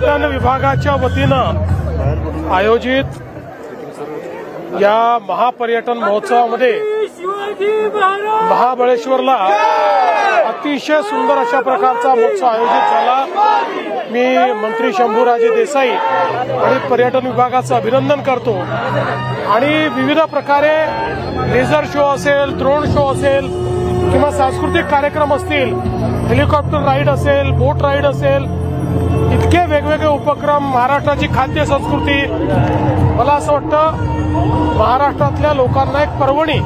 पर्यटन विभागाच्या वतीनं आयोजित या महापर्यटन महोत्सवामध्ये महाबळेश्वरला अतिशय सुंदर अशा प्रकारचा महोत्सव आयोजित झाला। मी मंत्री शंभूराजे देसाई आणि पर्यटन विभागाचं अभिनंदन करतो। आणि विविध प्रकारे लेझर शो असेल, ड्रोन शो असेल किंवा सांस्कृतिक कार्यक्रम असतील, हेलिकॉप्टर राईड असेल, बोट राईड असेल, इतके वेगवेगळे उपक्रम, महाराष्ट्राची खाद्य संस्कृती, मला असं वाटतं महाराष्ट्रातल्या लोकांना एक पर्वणी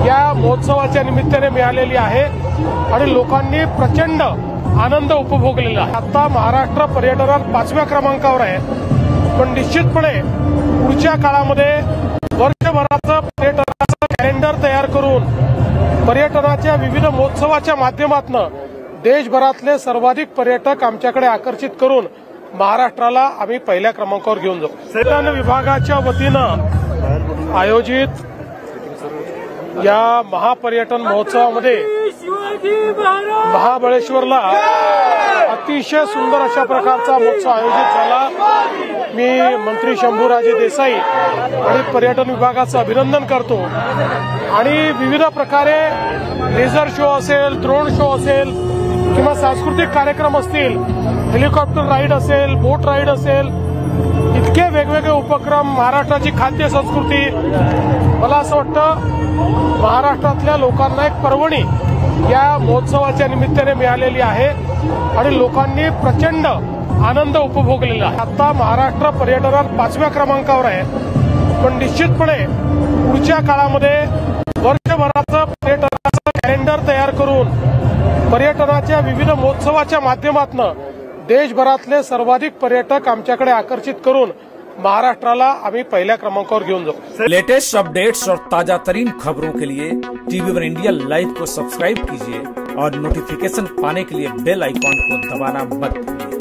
या महोत्सवाच्या निमित्ताने मिळालेली आहे आणि लोकांनी प्रचंड आनंद उपभोगलेला आहे। आता महाराष्ट्र पर्यटनात 5व्या क्रमांकावर आहे, पण निश्चितपणे पुढच्या काळामध्ये वर्षभराचं पर्यटनाचं कॅलेंडर तयार करून पर्यटनाच्या विविध महोत्सवाच्या माध्यमातून देशभरातले सर्वाधिक पर्यटक आमच्याकडे आकर्षित करून महाराष्ट्राला आम्ही पहिल्या क्रमांकावर घेऊन जाऊ। पर्यटन विभागाच्या वतीनं आयोजित या महापर्यटन महोत्सवामध्ये महाबळेश्वरला अतिशय सुंदर अशा प्रकारचा महोत्सव आयोजित झाला। मी मंत्री शंभूराजे देसाई आणि पर्यटन विभागाचं अभिनंदन करतो। आणि विविध प्रकारे लेझर शो असेल, ड्रोन शो असेल किंवा सांस्कृतिक कार्यक्रम असतील, हेलिकॉप्टर राईड असेल, बोट राईड असेल, इतके वेगवेगळे उपक्रम, महाराष्ट्राची खाद्य संस्कृती, मला असं वाटतं महाराष्ट्रातल्या लोकांना एक पर्वणी या महोत्सवाच्या निमित्ताने मिळालेली आहे आणि लोकांनी प्रचंड आनंद उपभोगलेला आहे। आता महाराष्ट्र पर्यटनात 5व्या क्रमांकावर आहे, पण निश्चितपणे पुढच्या काळामध्ये वर्षभराचं पर्यटनाचं कॅलेंडर तयार करून पर्यटनाच्या विविध महोत्सवाच्या माध्यमातून देशभरातले सर्वाधिक पर्यटक आमच्याकडे आकर्षित करून महाराष्ट्राला आम्ही पहिल्या क्रमांकावर घेऊन जाऊ। लेटेस्ट अपडेट्स और ताजा तरीन खबरों के लिए TV1 इंडिया लाइव को सब्सक्राइब कीजिए और नोटिफिकेशन पाने के लिए बेल आइकॉन को दबाना मत भूलिए।